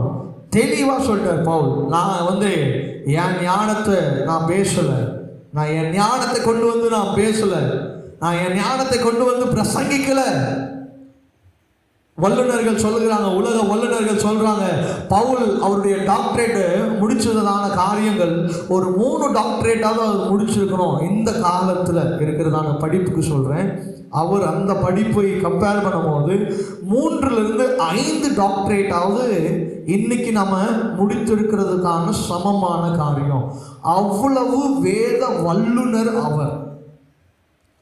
தெளிவாக சொல்லிட்டார் பவுல். நான் என் ஞானத்தை நான் பேசலை, நான் என் ஞானத்தை கொண்டு வந்து நான் பேசலை, நான் என் ஞானத்தை கொண்டு வந்து பிரசங்கிக்கலை. வல்லுநர்கள் சொல்லுகிறாங்க, உலக வல்லுநர்கள் சொல்றாங்க, பவுல் அவருடைய டாக்டரேட் முடிச்சதான காரியங்கள் ஒரு 3 டாக்டரேட்டாவது அவர் முடிச்சிருக்கணும் இந்த காலத்தில் இருக்கிறதான படிப்புக்கு சொல்கிறேன். அவர் அந்த படிப்பை கம்பேர் பண்ணும்போது 3லிருந்து 5 டாக்டரேட்டாவது இன்னைக்கு நம்ம முடித்திருக்கிறதுக்கான சமமான காரியம். அவ்வளவு வேத வல்லுனர் அவர்.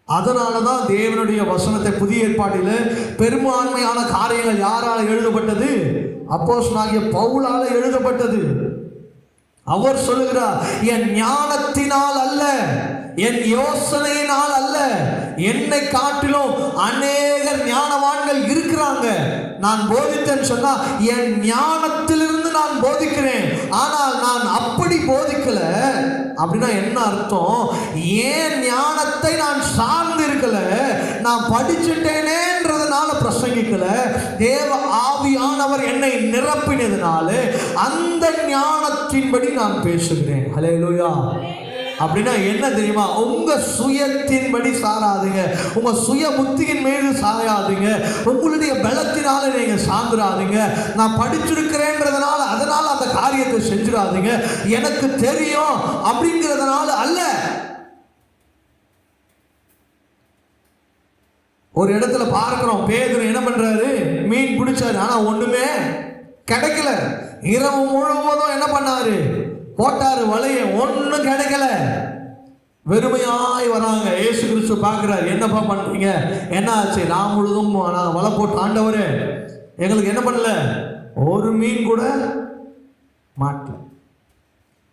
அதனால தான் தேவனுடைய வசனத்தை புதிய ஏற்பாட்டில் பெரும்பான்மையான காரியங்கள் யாரால் எழுதப்பட்டது? அப்போஸ்தலனாகிய பவுலால் எழுதப்பட்டது. அவர் சொல்லுகிறார், என் ஞானத்தினால் அல்ல, என் யோசனையினால் அல்ல, என்னை காட்டிலும் அநேகர் ஞானவான்கள் இருக்கிறாங்க. நான் போதித்தேன்னு சொன்னா என் ஞானத்திலிருந்து நான் போதிக்கிறேன், ஆனால் நான் அப்படி போதிக்கல. அப்படின்னா என்ன அர்த்தம்? ஏன் ஞானத்தை நான் சார்ந்து இருக்கல, நான் படிச்சுட்டேனேன்றதுனால பிரசங்கிக்கல. தேவ ஆவியானவர் என்னை நிரப்பினதுனால அந்த ஞானத்தின்படி நான் பேசுகிறேன். ஹல்லேலூயா. அப்படின்னா என்ன தெரியுமா? உங்க சுயத்தின்படி சாராதுங்க, உங்க சுய புத்தியின் மீது சாயாதுங்க, உங்களுடைய பலத்தினால நீங்க சார்ந்துடாதீங்க. நான் படிச்சிருக்கிறேன்றதுனால அதனால அந்த காரியத்தை செஞ்சிடாதீங்க. எனக்கு தெரியும் அப்படிங்கிறதுனால அல்ல. ஒரு இடத்துல பார்க்கிறோம், பேதுரு என்ன பண்றாரு? மீன் பிடிச்சாரு, ஆனா ஒண்ணுமே கிடைக்கல. இரவு முழுவதும் என்ன பண்ணாரு? போட்டாரு வலைய, ஒன்றும் கிடைக்கல. வெறுமையாய் வராங்க. இயேசு கிறிஸ்து பார்க்குறாரு, என்னப்பா பண்ணுறீங்க, என்ன ஆச்சு? நான் முழுதும் நான் வலை போட்டு, ஆண்டவரே எங்களுக்கு என்ன பண்ணல, ஒரு மீன் கூட மாட்டல.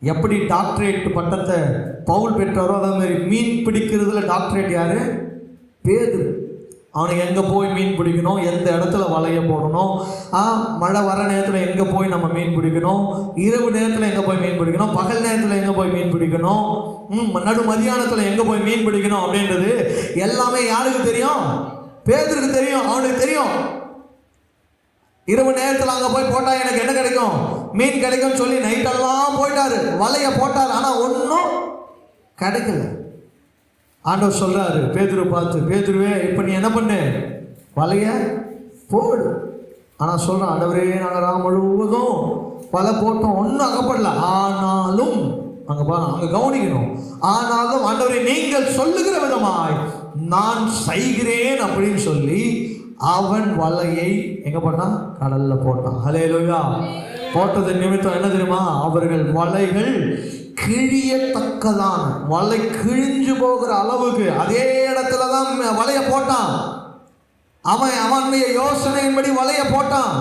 எப்படி டாக்டரேட் பட்டத்தை பவுல் பெற்றாரோ அதே மாதிரி மீன் பிடிக்கிறதுல டாக்டரேட் யாரு? பேதுரு. அவனுக்கு எங்கே போய் மீன் பிடிக்கணும், எந்த இடத்துல வலைய போடணும், மழை வர நேரத்தில் எங்கே போய் நம்ம மீன் பிடிக்கணும், இரவு நேரத்தில் எங்கே போய் மீன் பிடிக்கணும், பகல் நேரத்தில் எங்கே போய் மீன் பிடிக்கணும், நடு மதியானத்தில் எங்கே போய் மீன் பிடிக்கணும் அப்படின்றது எல்லாமே யாருக்கு தெரியும்? பேதுருக்கு தெரியும். அவனுக்கு தெரியும் இரவு நேரத்தில் அங்கே போய் போட்டால் எனக்கு என்ன கிடைக்கும்? மீன் கிடைக்கும் சொல்லி நைட்டெல்லாம் போயிட்டாரு, வலைய போட்டார், ஆனா ஒன்றும் கிடைக்கல. ஆண்டவர் சொல்றாரு பேதுரு பார்த்து, பேதுருவே இப்ப நீ என்ன பண்ணு, வலைய போடு. ஆனா சொல்றான், ஆண்டவரே நாங்கள் முழுவதும் வலை போட்டோம், ஒன்றும் அகப்படல. ஆனாலும் அங்க கவனிக்கணும், ஆனாலும் ஆண்டவரே நீங்கள் சொல்லுகிற விதமாய் நான் செய்கிறேன் அப்படின்னு சொல்லி அவன் வலையை எங்க போட்டான், கடல்ல போட்டான். ஹல்லேலூயா. போட்டது நிமித்தம் என்ன தெரியுமா, அவர்கள் வலைகள் கிழியத்தக்கதான், வலை கிழிஞ்சு போகிற அளவுக்கு அதே இடத்துலதான் வலைய போட்டான். அவனுடைய யோசனையின்படி வலைய போட்டான்.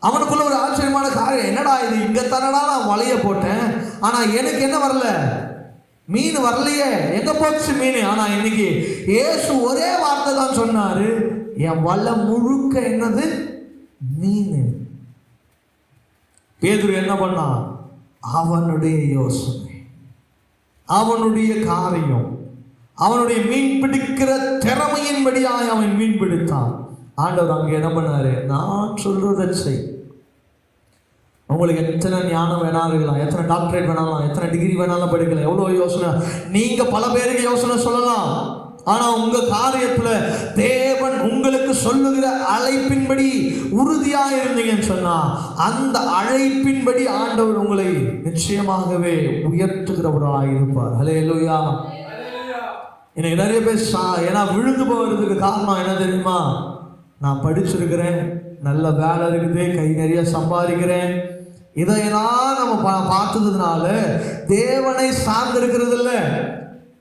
அவனுக்குள்ள ஒரு ஆச்சரியமான காரியம், என்னடா இது, இங்க தானடா நான் வலைய போட்டேன், ஆனா எனக்கு என்ன வரல, மீன் வரலையே, எங்க போச்சு மீன். ஆனா இன்னைக்கு இயேசு ஒரே வார்த்தை தான் சொன்னாரு, என் வலை முழுக்க என்னது, மீன். பேதுரு என்ன பண்ணான், அவனுடைய யோசனை, அவனுடைய காரியம், அவனுடைய மீன் பிடிக்கிற திறமையின்படியாய் அவன் மீன் பிடித்தான். ஆண்டவர் அங்கே என்ன பண்ணாரு, நான் சொல்றதை செய். உங்களுக்கு எத்தனை ஞானம் வேணாலும் இருக்கலாம், எத்தனை டாக்டரேட் வேணாலும், எத்தனை டிகிரி வேணாலும் படிக்கலாம், எவ்வளோ யோசனை நீங்க பல பேருக்கு யோசனை சொல்லலாம். ஆனா உங்க காரியத்துல தேவன் உங்களுக்கு சொல்லுகிற அழைப்பின்படி உறுதியா இருந்தீங்கன்னு சொன்னா அந்த அழைப்பின்படி ஆண்டவர் உங்களை நிச்சயமாகவே உயர்த்துகிறவராக இருப்பார். ஹல்லேலூயா. எனக்கு நிறைய பேர் ஏன்னா விழுந்து போகிறதுக்கு காரணம் என்ன தெரியுமா, நான் படிச்சிருக்கிறேன், நல்ல வேலை இருக்குது, கை நிறைய சம்பாதிக்கிறேன், இதையெல்லாம் நம்ம பார்த்ததுனால தேவனை சார்ந்திருக்கிறது இல்லை,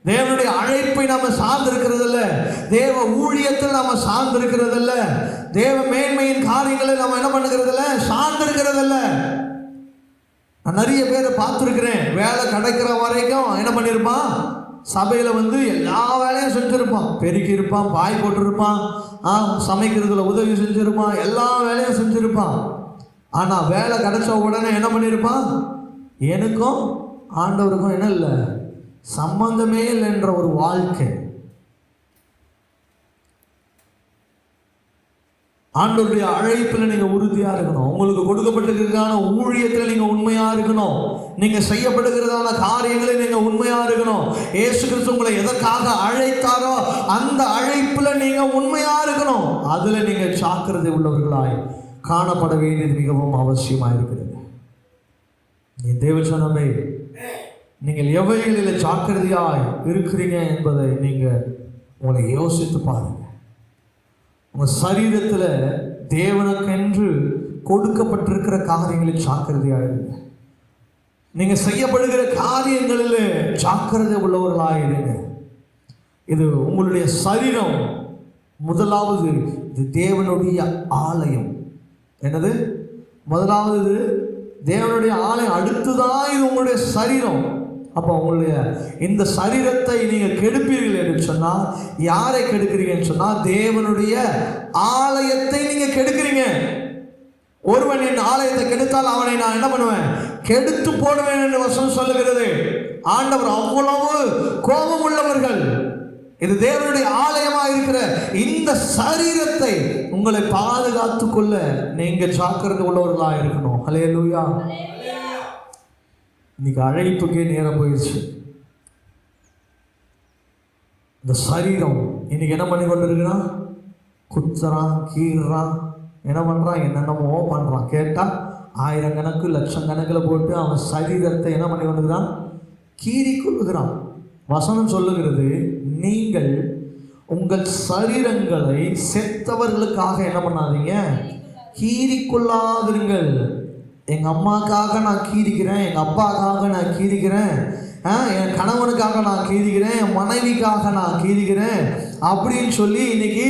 தேவனுடைய அழைப்பை நம்ம சார்ந்திருக்கிறது இல்லை, தேவ ஊழியத்தில் நம்ம சார்ந்திருக்கிறது இல்லை, தேவ மேன்மையின் காரியங்களை நம்ம என்ன பண்ணுகிறது இல்லை, சார்ந்திருக்கிறது இல்லை. நான் நிறைய பேரை பார்த்துருக்கிறேன், வேலை கிடைக்கிற வரைக்கும் என்ன பண்ணியிருப்பான், சபையில் வந்து எல்லா வேலையும் செஞ்சுருப்பான், பெருக்கி இருப்பான், பாய் போட்டிருப்பான், சமைக்கிறதுல உதவி செஞ்சுருப்பான், எல்லா வேலையும் செஞ்சுருப்பான். ஆனால் வேலை கிடைச்ச உடனே என்ன பண்ணியிருப்பான், எனக்கும் ஆண்டவருக்கும் என்ன இல்லை, சம்பந்தமே இல்லைன்ற ஒரு வாழ்க்கை. ஆண்டவருடைய அழைப்பில் நீங்கள் உறுதியாக இருக்கணும், உங்களுக்கு கொடுக்கப்பட்டிருக்கிறதான ஊழியத்தில் நீங்கள் உண்மையாக இருக்கணும், நீங்கள் செய்யப்படுகிறதான காரியங்களை நீங்கள் உண்மையாக இருக்கணும். இயேசு கிறிஸ்து உங்களை எதற்காக அழைத்தாரோ அந்த அழைப்பில் நீங்கள் உண்மையாக இருக்கணும். அதில் நீங்கள் ஜாக்கிரதை உள்ளவர்களாய் காணப்பட வேண்டியது மிகவும் அவசியமாக இருக்கிறது. நீ தேவசனமே நீங்கள் எவைகளில் ஜாக்கிரதையாய் இருக்கிறீங்க என்பதை நீங்கள் உங்களை யோசித்து பாருங்கள். உங்கள் சரீரத்தில் தேவனுக்கென்று கொடுக்கப்பட்டிருக்கிற காரியங்களில் ஜாக்கிரதையாக இருங்க. நீங்கள் செய்யப்படுகிற காரியங்களில் ஜாக்கிரதை உள்ளவர்களாக இருங்க. இது உங்களுடைய சரீரம். முதலாவது இது தேவனுடைய ஆலயம். என்னது? முதலாவது தேவனுடைய ஆலயம், அடுத்துதான் இது உங்களுடைய சரீரம். அப்போ உங்களுடைய இந்த சரீரத்தை நீங்கள் கெடுப்பீர்கள் என்று சொன்னால் யாரை கெடுக்கிறீங்கன்னு சொன்னால் தேவனுடைய ஆலயத்தை நீங்கள் கெடுக்கிறீங்க. ஒருவன் என் ஆலயத்தை கெடுத்தால் அவனை நான் என்ன பண்ணுவேன், கெடுத்து போடுவேன் என்று வசனம் சொல்லுகிறது. ஆண்டவர் அவ்வளவு கோபம் உள்ளவர்கள். இது தேவனுடைய ஆலயமாக இருக்கிற இந்த சரீரத்தை உங்களை பாதுகாத்து கொள்ள நீங்க ஜாக்கிரதை உள்ளவர்களாக இருக்கணும். ஹல்லேலூயா. இன்னைக்கு அழைப்புக்கே நேரம் போயிடுச்சு. இந்த சரீரம் இன்னைக்கு என்ன பண்ணி கொண்டு இருக்கிறான், குத்துறான், கீறான், என்ன பண்ணுறான், என்னென்னமோ பண்ணுறான். கேட்டால் ஆயிரக்கணக்கு லட்சக்கணக்கில் போட்டு அவன் சரீரத்தை என்ன பண்ணி கொண்டுக்கிறான், கீறி கொள்ளுகிறான். வசனம் சொல்லுகிறது, நீங்கள் உங்கள் சரீரங்களை செத்தவர்களுக்காக என்ன பண்ணாதீங்க, கீறிக்கொள்ளாதிருங்கள். எங்கள் அம்மாக்காக நான் கீறிக்கிறேன், எங்கள் அப்பாக்காக நான் கீறிக்கிறேன், என் கணவனுக்காக நான் கீறிக்கிறேன், என் மனைவிக்காக நான் கீறிக்கிறேன் அப்படின்னு சொல்லி இன்னைக்கு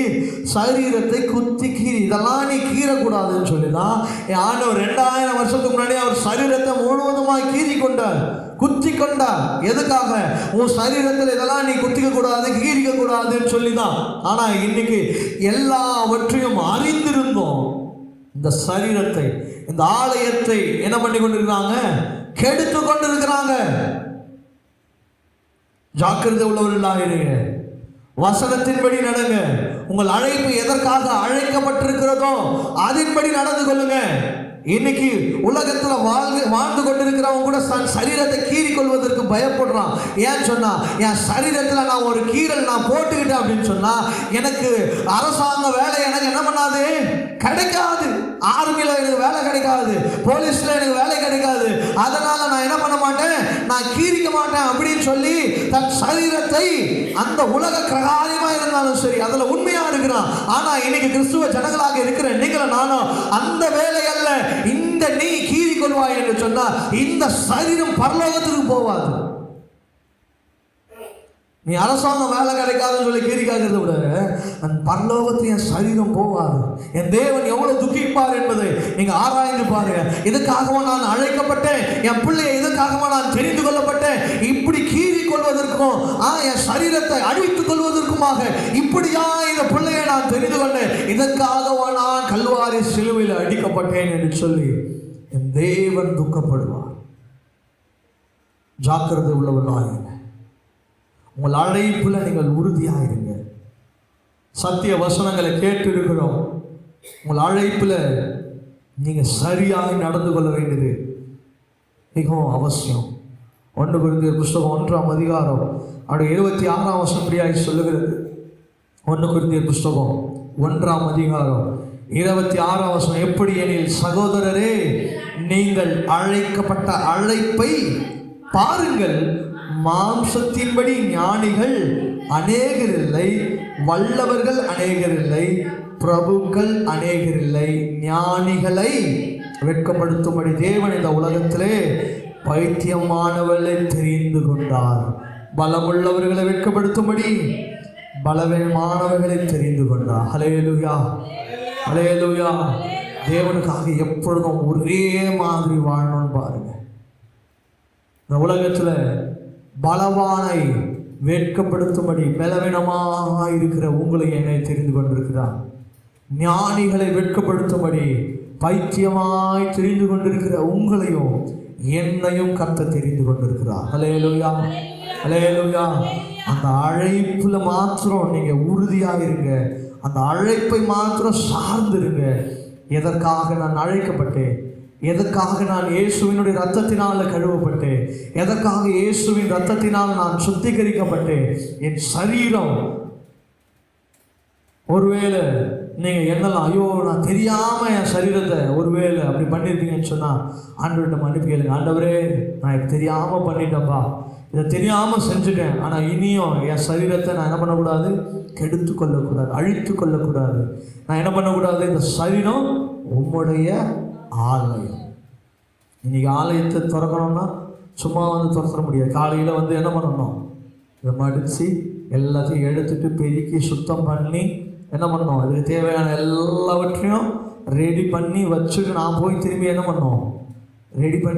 சரீரத்தை குத்தி கீறி, இதெல்லாம் நீ கீறக்கூடாதுன்னு சொல்லி தான் என் ஆண்டவர் 2000 வருஷத்துக்கு முன்னாடி அவர் சரீரத்தை முழுவதுமாக கீறி கொண்டார், குத்தி கொண்டார். எதுக்காக? உன் சரீரத்தில் இதெல்லாம் நீ குத்திக்க கூடாது, கீறிக்க கூடாதுன்னு சொல்லி தான். ஆனால் இன்னைக்கு எல்லாவற்றையும் அறிந்திருந்தோம் இந்த சரீரத்தை, இந்த ஆலயத்தை என்ன பண்ணி கொண்டிருக்கிறாங்க, கெடுத்து கொண்டிருக்கிறாங்க. ஜாக்கிரதை உள்ளவர்களாக இருங்க. வசனத்தின்படி நடங்க. உங்கள் அழைப்பு எதற்காக அழைக்கப்பட்டிருக்கிறதோ அதன்படி நடந்து கொள்ளுங்க. இன்னைக்கு உலகத்துல வாழ்ந்து கொண்டிருக்கிறவங்க கூட சரீரத்தை கீறி கொள்வதற்கு பயப்படுறான். ஏன்னு சொன்னா, என் சரீரத்துல நான் ஒரு கீறல் நான் போட்டுக்கிட்டேன் அப்படின்னு சொன்னா எனக்கு அரசாங்க வேலை எனக்கு என்ன பண்ணாது, கிடைக்காது. ஆர்மியில எனக்கு வேலை கிடைக்காது, போலீஸ்ல எனக்கு வேலை கிடைக்காது, அதனால நான் என்ன பண்ண மாட்டேன், நான் கீறிக்க மாட்டேன் அப்படின்னு சொல்லி தன் சரீரத்தை அந்த உலக பிரகாரமா இருந்தாலும் சரி அதுல உண்மையா இருக்கிறான். ஆனா இன்னைக்கு கிறிஸ்துவ ஜனங்களாக இருக்கிற நீங்களும் நானும் அந்த வேலை அல்ல, இந்த நீ கீறி கொள்வாய் என்று சொன்னா இந்த சரீரம் பரலோகத்துக்கு போவாது. நீ அரசாங்கம் வேலை கிடைக்காதுன்னு சொல்லி கீறிக்காகிறத விட அந்த பரலோகத்தில் என் சரீரம் போவாது. என் தேவன் எவ்வளவு துக்கிப்பார் என்பதை நீங்க ஆராய்ந்து பாருங்க. இதுக்காகவா நான் அழைக்கப்பட்டேன், என் பிள்ளையை இதுக்காகவா நான் தெரிந்து கொள்ளப்பட்டேன், இப்படி கீறி கொள்வதற்கும் என் சரீரத்தை அழித்துக் கொள்வதற்குமாக இப்படியா இந்த பிள்ளையை நான் தெரிந்து கொண்டேன், இதற்காகவா நான் கல்வாரி சிலுவையில் அடிக்கப்பட்டேன் என்று சொல்லி என் தேவன் துக்கப்படுவார். ஜாக்கிரதை உள்ளவர்களாக உங்கள் அழைப்புல நீங்கள் உறுதியாயிருங்க. சத்திய வசனங்களை கேட்டு இருக்கிறோம். உங்கள் அழைப்புல நீங்க சரியாக நடந்து கொள்ள வேண்டியது மிகவும் அவசியம். 1 கொரிந்தியர் புஸ்தகம் 1ஆம் அதிகாரம் 26ஆம் வசனம் இப்படியாய் சொல்லுகிறது. 1 கொரிந்தியர் புஸ்தகம் 1ஆம் அதிகாரம் 26ஆம் வசனம், எப்படி எனில் சகோதரரே, நீங்கள் அழைக்கப்பட்ட அழைப்பை பாருங்கள். மாம்சத்தின்படி ஞானிகள் அநேகரில்லை, வல்லவர்கள் அநேகரில்லை, பிரபுக்கள் அநேகரில்லை. ஞானிகளை வெட்கப்படுத்தும்படி தேவன் இந்த உலகத்திலே பைத்தியமானவர்களை தெரிந்து கொண்டார். பலமுள்ளவர்களை வெட்கப்படுத்தும்படி பலவீனமானவர்களை தெரிந்து கொண்டார். ஹல்லேலூயா, ஹல்லேலூயா. தேவனுக்காக எப்பொழுதும் ஒரே மாதிரி வாழணும்னு பாருங்க. இந்த உலகத்தில் பலவானை வெட்கப்படுத்தும்படி பலவீனமாக இருக்கிற உங்களை என்னை தெரிந்து கொண்டிருக்கிறார். ஞானிகளை வெட்கப்படுத்தும்படி பைத்தியமாய் தெரிந்து கொண்டிருக்கிற உங்களையும் என்னையும் கர்த்தர் தெரிந்து கொண்டிருக்கிறார். ஹல்லேலூயா, ஹல்லேலூயா. அந்த அழைப்புல மாத்திரம் நீங்க உறுதியாக இருங்க. அந்த அழைப்பை மாத்திரம் சார்ந்திருங்க. எதற்காக நான் அழைக்கப்பட்டேன், எதற்காக நான் இயேசுவினுடைய இரத்தத்தினால் கழுவப்பட்டேன், எதற்காக இயேசுவின் இரத்தத்தினால் நான் சுத்திகரிக்கப்பட்டேன். என் சரீரம் ஒருவேளை நீங்கள் என்னெல்லாம் ஐயோ நான் தெரியாமல் என் சரீரத்தை ஒருவேளை அப்படி பண்ணியிருக்கீங்கன்னு சொன்னால் ஆண்டவர்கிட்ட மன்னிப்பு கேளுங்க. ஆண்டவரே, நான் இது தெரியாமல் பண்ணிட்டேன்ப்பா, இதை தெரியாமல் செஞ்சுட்டேன். ஆனால் இனியும் என் சரீரத்தை நான் என்ன பண்ணக்கூடாது, கெடுத்து கொள்ளக்கூடாது, அழித்து கொள்ளக்கூடாது. நான் என்ன பண்ணக்கூடாது, இந்த சரீரம் உம்முடைய ஆலயம். இன்னைக்கு ஆலயத்தை திறக்கணும்னா சும்மா வந்து திறக்க முடியாது. காலையில் வந்து என்ன பண்ணணும், இதை மடித்து எல்லாத்தையும் எடுத்துட்டு பெருக்கி சுத்தம் பண்ணி என்ன பண்ணணும், அதுக்கு தேவையான எல்லாவற்றையும் ரெடி பண்ணி வச்சுட்டு நான் போய் திரும்பி என்ன பண்ணணும்,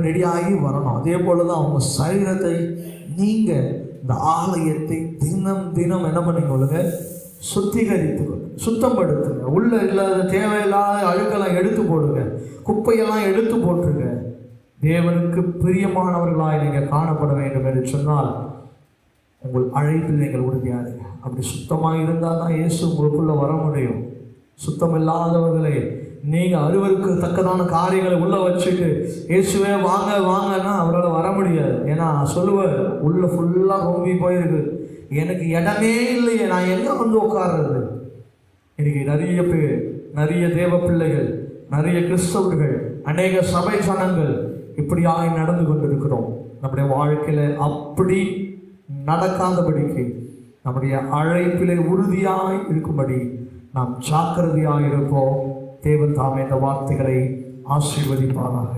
ரெடி ஆகி வரணும். அதே போல தான் அவங்க சரீரத்தை நீங்கள் இந்த ஆலயத்தை தினம் தினம் என்ன பண்ணிக்கொள்ளுங்க, சுத்திகரித்துக்கொள்ளுங்க, சுத்தப்படுத்துங்க. உள்ள இல்லாத தேவையில்லாத அழுக்கெல்லாம் எடுத்து போடுங்க, குப்பையெல்லாம் எடுத்து போட்டுருங்க. தேவனுக்கு பிரியமானவர்களாய் நீங்கள் காணப்பட வேண்டும் என்று சொன்னால் உங்கள் அழைப்பில் நீங்கள் உறுதியாருங்க. அப்படி சுத்தமாக இருந்தால் தான் இயேசு உங்களுக்குள்ளே வர முடியும். சுத்தம் இல்லாதவர்களை நீங்கள் அறுவருக்கு தக்கதான காரியங்களை உள்ளே வச்சுட்டு இயேசுவே வாங்க வாங்கன்னா அவரால் வர முடியாது. ஏன்னா சொல்லுவார், உள்ளே ஃபுல்லாக ரொம்பி போயிருக்கு, எனக்கு இடமே இல்லையே, நான் எங்கே வந்து உட்கார்றது. இன்னைக்கு நிறைய பேர், நிறைய தேவ பிள்ளைகள், நிறைய கிறிஸ்தவர்கள், அநேக சபை சனங்கள் இப்படியாக நடந்து கொண்டிருக்கிறோம். நம்முடைய வாழ்க்கையில் அப்படி நடக்காதபடிக்கு நம்முடைய அழைப்பிலே உறுதியாய் இருக்கும்படி நாம் ஜாக்கிரதையாக இருப்போம். தேவன் தாமே இந்த வார்த்தைகளை ஆசீர்வதிப்பாராக.